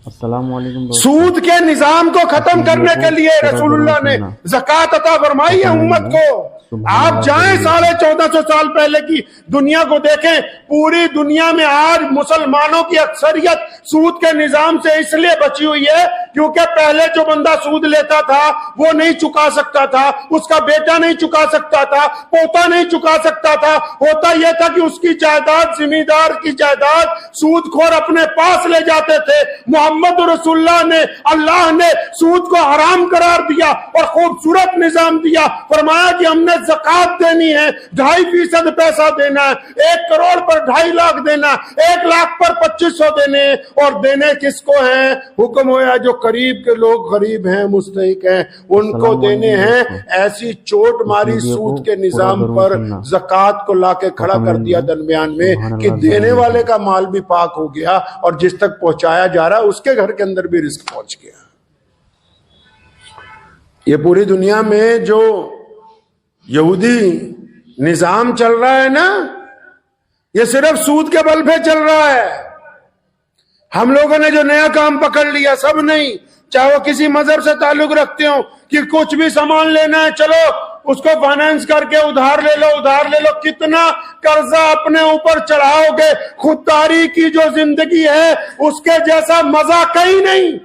السلام علیکم دوستو۔ سود کے نظام کو ختم کرنے کے لیے رسول اللہ نے زکوٰۃ عطا فرمائی ہے امت کو۔ آپ جائیں 1450 سال پہلے کی دنیا کو دیکھیں، پوری دنیا میں آج مسلمانوں کی اکثریت سود کے نظام سے اس لیے بچی ہوئی ہے کیونکہ پہلے جو بندہ سود لیتا تھا وہ نہیں چکا سکتا تھا، اس کا بیٹا نہیں چکا سکتا تھا، پوتا نہیں چکا سکتا تھا۔ ہوتا یہ تھا کہ اس کی جائیداد، زمیندار کی جائیداد سود خور اپنے پاس لے جاتے تھے۔ محمد رسول اللہ نے سود کو حرام قرار دیا اور خوبصورت نظام دیا۔ فرمایا کہ ہم نے زکوٰۃ دینی ہے، 2.5% پیسہ دینا ہے، 1 کروڑ پر 2.5 لاکھ دینا، 1 لاکھ پر 2500 دینے، اور دینے کس کو ہیں؟ حکم ہوا جو قریب کے لوگ غریب ہیں، مستحق ہیں، ان کو دینے ہیں۔ ایسی چوٹ ماری سود کے نظام پر، زکوٰۃ کو لا کے کھڑا کر دیا درمیان میں کہ دینے والے کا مال بھی پاک ہو گیا اور جس تک پہنچایا جا رہا اس کے گھر کے اندر بھی رزق پہنچ گیا۔ یہ پوری دنیا میں جو یہودی نظام چل رہا ہے نا، یہ صرف سود کے بل پہ چل رہا ہے۔ ہم لوگوں نے جو نیا کام پکڑ لیا، سب نہیں، چاہے وہ کسی مذہب سے تعلق رکھتے ہوں، کہ کچھ بھی سامان لینا ہے چلو اس کو فائنانس کر کے ادھار لے لو۔ کتنا قرضہ اپنے اوپر چڑھاؤ گے؟ خودداری کی جو زندگی ہے اس کے جیسا مزہ کہیں نہیں۔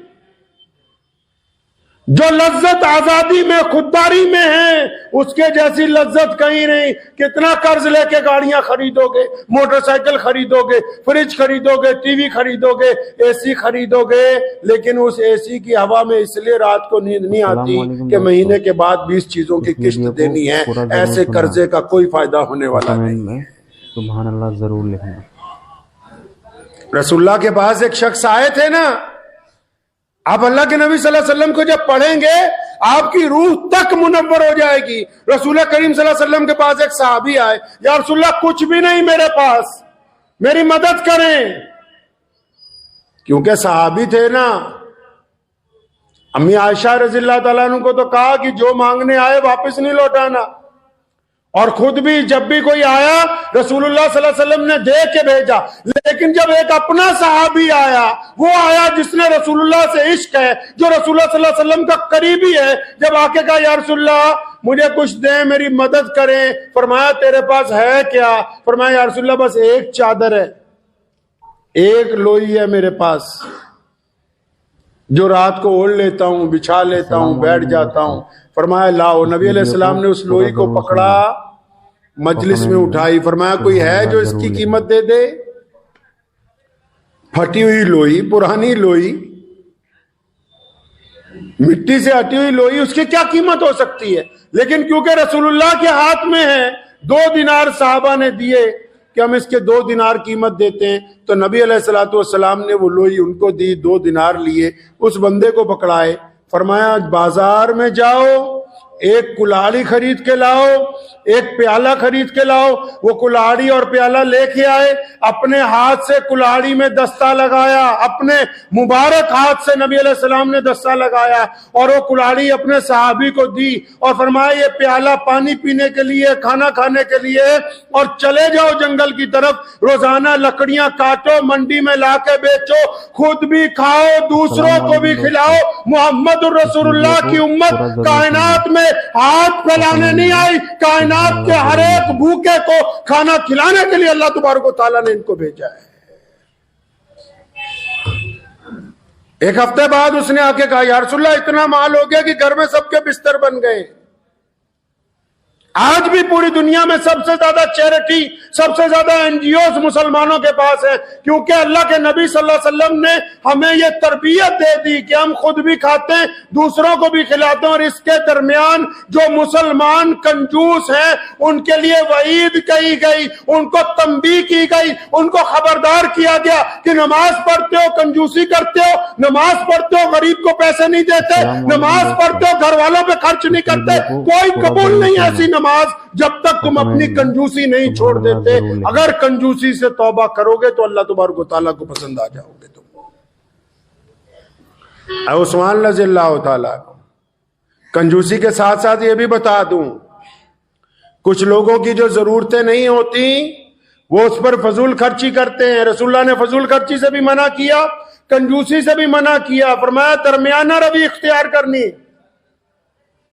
جو لذت آزادی میں خودداری میں ہے اس کے جیسی لذت کہیں نہیں۔ کتنا قرض لے کے گاڑیاں خریدو گے، موٹر سائیکل خریدو گے، فریج خریدو گے، ٹی وی خریدو گے، اے سی خریدو گے، لیکن اس اے سی کی ہوا میں اس لیے رات کو نیند نہیں آتی کہ مہینے کے بعد 20 چیزوں کی قسط دینی ہے۔ ایسے قرضے کا کوئی فائدہ ہونے والا نہیں۔ سبحان اللہ ضرور لکھنا۔ رسول اللہ کے پاس ایک شخص آئے تھے نا، آپ اللہ کے نبی صلی اللہ علیہ وسلم کو جب پڑھیں گے آپ کی روح تک منور ہو جائے گی۔ رسول کریم صلی اللہ علیہ وسلم کے پاس ایک صحابی آئے، یا رسول اللہ کچھ بھی نہیں میرے پاس، میری مدد کریں۔ کیونکہ صحابی تھے نا۔ امی عائشہ رضی اللہ تعالیٰ عنہ کو تو کہا کہ جو مانگنے آئے واپس نہیں لوٹانا، اور خود بھی جب بھی کوئی آیا رسول اللہ صلی اللہ علیہ وسلم نے دے کے بھیجا۔ لیکن جب ایک اپنا صحابی آیا، وہ آیا جس نے رسول اللہ سے عشق ہے، جو رسول اللہ صلی اللہ علیہ وسلم کا قریبی ہے، جب آ کے کہا یا رسول اللہ مجھے کچھ دیں، میری مدد کریں۔ فرمایا تیرے پاس ہے کیا؟ فرمایا یا رسول اللہ بس ایک چادر ہے، ایک لوئی ہے میرے پاس، جو رات کو اوڑھ لیتا ہوں، بچھا لیتا ہوں، بیٹھ جاتا ہوں۔ فرمایا لاؤ۔ نبی علیہ السلام نے اس لوئی کو پکڑا، مجلس میں اٹھائی۔ فرمایا کوئی ہے جو اس کی قیمت دے دے؟ پھٹی ہوئی لوئی، پرانی لوئی، مٹی سے ہٹی ہوئی لوئی، اس کی کیا قیمت ہو سکتی ہے؟ لیکن کیونکہ رسول اللہ کے ہاتھ میں ہے، 2 دینار صحابہ نے دیے کہ ہم اس کے 2 دینار قیمت دیتے ہیں، تو نبی علیہ السلام نے وہ لوئی ان کو دی، 2 دینار لیے، اس بندے کو پکڑائے۔ فرمایا بازار میں جاؤ، ایک کلاڑی خرید کے لاؤ، ایک پیالہ خرید کے لاؤ۔ وہ کلاڑی اور پیالہ لے کے آئے، اپنے ہاتھ سے کلاڑی میں دستہ لگایا، اپنے مبارک ہاتھ سے نبی علیہ السلام نے دستہ لگایا، اور وہ کلاڑی اپنے صحابی کو دی، اور فرمایا یہ پیالہ پانی پینے کے لیے، کھانا کھانے کے لیے، اور چلے جاؤ جنگل کی طرف، روزانہ لکڑیاں کاٹو، منڈی میں لا کے بیچو، خود بھی کھاؤ، دوسروں کو بھی کھلاؤ۔ محمد رسول اللہ کی امت کائنات میں ہاتھ پھیلانے نہیں آئی، کائنات کے ہر ایک بھوکے کو کھانا کھلانے کے لیے اللہ تبارک و تعالیٰ نے ان کو بھیجا ہے۔ ایک ہفتے بعد اس نے آ کے کہا یا رسول اللہ اتنا مال ہو گیا کہ گھر میں سب کے بستر بن گئے۔ آج بھی پوری دنیا میں سب سے زیادہ چیریٹی، سب سے زیادہ NGOs مسلمانوں کے پاس ہے، کیونکہ اللہ کے نبی صلی اللہ علیہ وسلم نے ہمیں یہ تربیت دے دی کہ ہم خود بھی کھاتے ہیں، دوسروں کو بھی کھلاتے ہیں، اور اس کے درمیان جو مسلمان کنجوس ہیں ان کے لیے وعید کہی گئی، ان کو تنبیہ کی گئی، ان کو خبردار کیا گیا کہ نماز پڑھتے ہو کنجوسی کرتے ہو، نماز پڑھتے ہو غریب کو پیسے نہیں دیتے، نماز پڑھتے ہو گھر والوں پہ خرچ نہیں کرتے، کوئی قبول نہیں ایسی نماز جب تک تم اپنی کنجوسی نہیں چھوڑ دیتے۔ اگر کنجوسی سے توبہ کرو گے تو اللہ تبارک و تعالیٰ کو پسند آ جاؤ گے تم۔ عثمان رضی اللہ تعالیٰ کنجوسی کے ساتھ ساتھ یہ بھی بتا دوں، کچھ لوگوں کی جو ضرورتیں نہیں ہوتی وہ اس پر فضول خرچی کرتے ہیں۔ رسول اللہ نے فضول خرچی سے بھی منع کیا، کنجوسی سے بھی منع کیا, فرمایا درمیانہ روی اختیار کرنی.